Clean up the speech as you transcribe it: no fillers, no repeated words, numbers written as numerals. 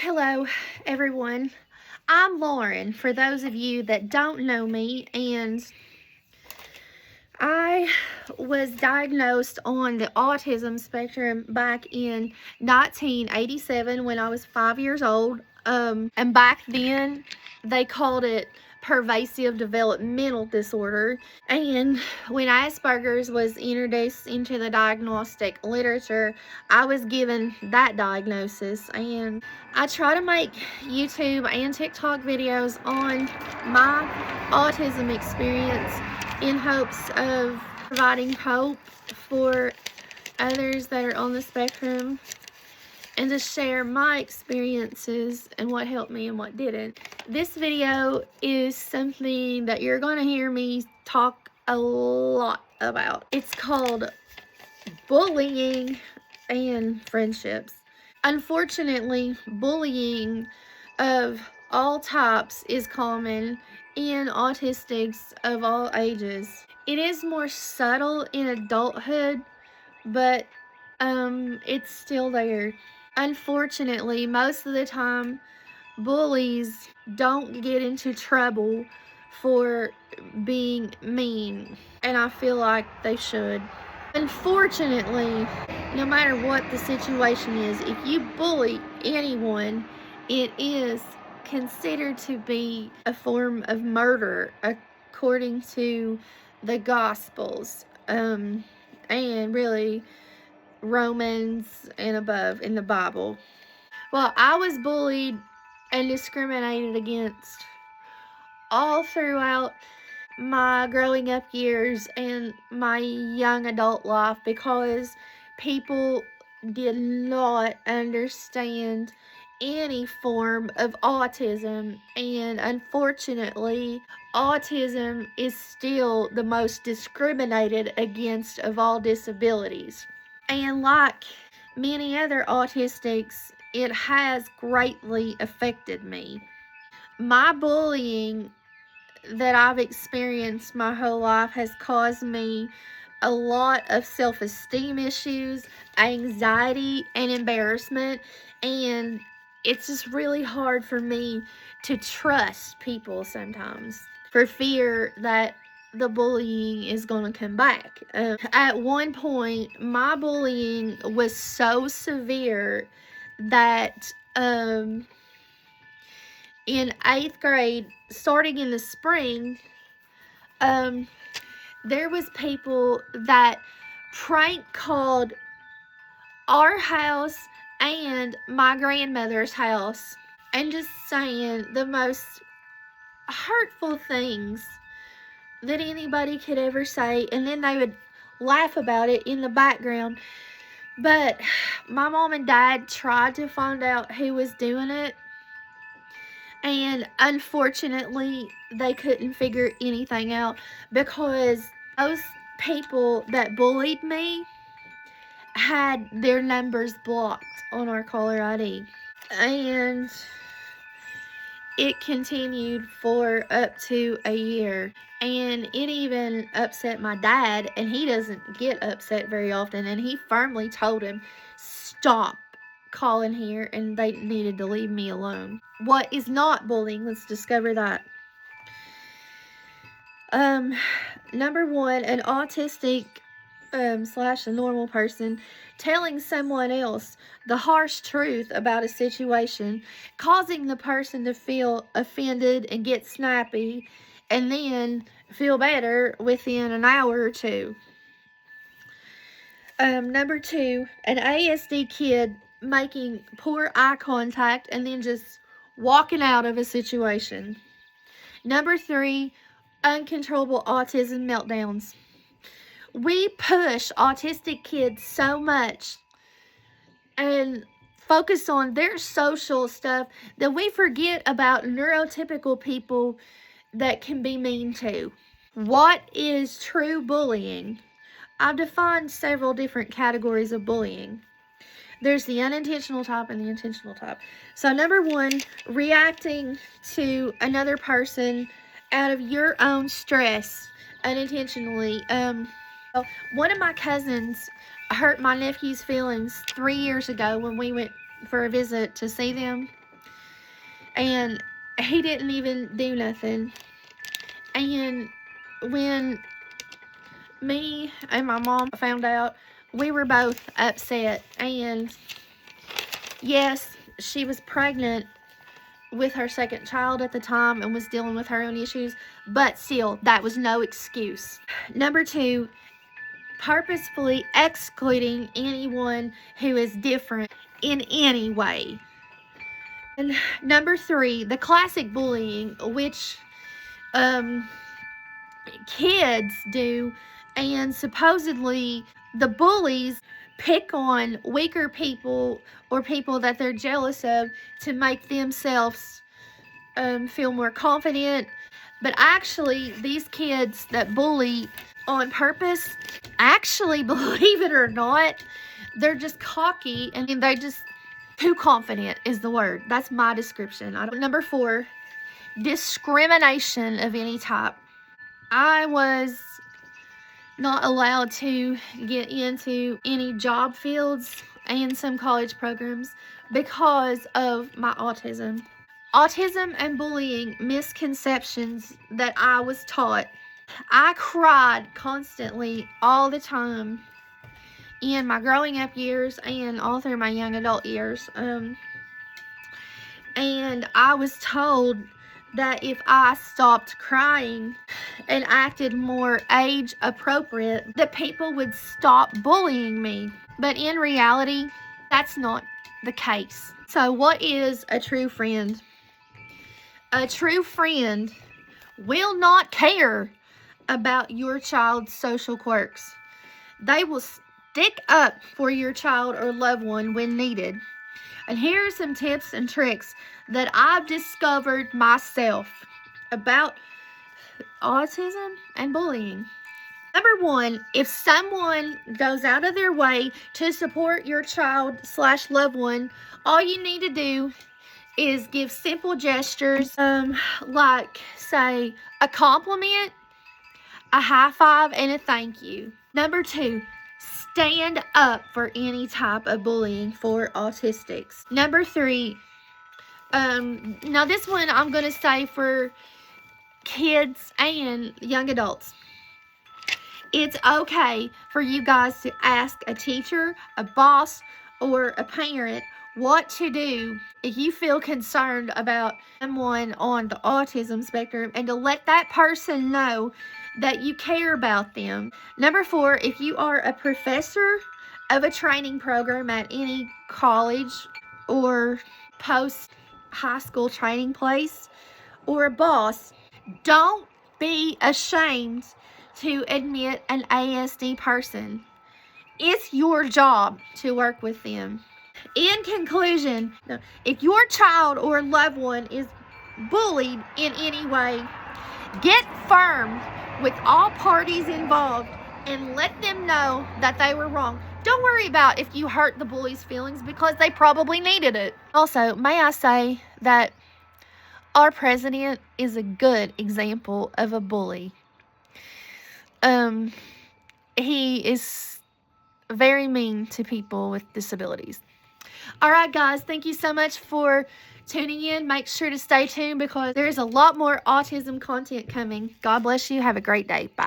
Hello, everyone. I'm Lauren, for those of you that don't know me, and I was diagnosed on the autism spectrum back in 1987 when I was 5 years old. And back then, they called it pervasive developmental disorder. And when Asperger's was introduced into the diagnostic literature, I was given that diagnosis. And I try to make YouTube and TikTok videos on my autism experience in hopes of providing hope for others that are on the spectrum, and to share my experiences and what helped me and what didn't. This video is something that you're going to hear me talk a lot about. It's called bullying and friendships. Unfortunately, bullying of all types is common in autistics of all ages. It is more subtle in adulthood, but it's still there. Unfortunately, most of the time, bullies don't get into trouble for being mean, and I feel like they should. Unfortunately, no matter what the situation is, if you bully anyone, it is considered to be a form of murder according to the Gospels, and really Romans and above in the Bible. Well, I was bullied and discriminated against all throughout my growing up years and my young adult life because people did not understand any form of autism, and unfortunately, autism is still the most discriminated against of all disabilities. And like many other autistics, it has greatly affected me. My bullying that I've experienced my whole life has caused me a lot of self-esteem issues, anxiety, and embarrassment, and it's just really hard for me to trust people sometimes for fear that the bullying is going to come back. At one point, my bullying was so severe that in 8th grade, starting in the spring, there was people that prank called our house and my grandmother's house, and just saying the most hurtful things that anybody could ever say, and then they would laugh about it in the background. But my mom and dad tried to find out who was doing it, and unfortunately they couldn't figure anything out because those people that bullied me had their numbers blocked on our caller ID. And it continued for up to a year, and it even upset my dad, and he doesn't get upset very often, and he firmly told him, stop calling here, and they needed to leave me alone. What is not bullying? Let's discover that. Number one, an autistic slash a normal person telling someone else the harsh truth about a situation, causing the person to feel offended and get snappy, and then feel better within an hour or two. Number two, an ASD kid making poor eye contact and then just walking out of a situation. Number three, uncontrollable autism meltdowns. We push autistic kids so much and focus on their social stuff that we forget about neurotypical people that can be mean too. What is true bullying? I've defined several different categories of bullying. There's the unintentional type and the intentional type. So number one, reacting to another person out of your own stress unintentionally. One of my cousins hurt my nephew's feelings 3 years ago when we went for a visit to see them. and he didn't even do nothing. And when me and my mom found out, we were both upset. And yes, she was pregnant with her second child at the time and was dealing with her own issues, but still, that was no excuse. Number 2, purposefully excluding anyone who is different in any way. And number 3, the classic bullying, which kids do, and supposedly the bullies pick on weaker people or people that they're jealous of to make themselves feel more confident. But actually, these kids that bully on purpose, actually, believe it or not, they're just cocky and they just too confident is the word. That's my description. Number 4, discrimination of any type. I was not allowed to get into any job fields and some college programs because of my autism. Autism and bullying misconceptions that I was taught. I cried constantly all the time in my growing up years and all through my young adult years. And I was told that if I stopped crying and acted more age appropriate, that people would stop bullying me. But in reality, that's not the case. So what is a true friend? A true friend will not care about your child's social quirks. They will stick up for your child or loved one when needed. And here are some tips and tricks that I've discovered myself about autism and bullying. Number 1, if someone goes out of their way to support your child/loved one, all you need to do is give simple gestures, like, say, a compliment, a high five, and a thank you. Number 2, stand up for any type of bullying for autistics. Number 3, now this one I'm going to say for kids and young adults. It's okay for you guys to ask a teacher, a boss, or a parent what to do if you feel concerned about someone on the autism spectrum, and to let that person know that you care about them. Number 4, if you are a professor of a training program at any college or post-high school training place, or a boss, don't be ashamed to admit an ASD person. It's your job to work with them. In conclusion, if your child or loved one is bullied in any way, get firm with all parties involved and let them know that they were wrong. Don't worry about if you hurt the bully's feelings, because they probably needed it. Also, may I say that our president is a good example of a bully. He is very mean to people with disabilities. All right, guys, thank you so much for tuning in. Make sure to stay tuned because there's a lot more autism content coming. God bless you. Have a great day. Bye.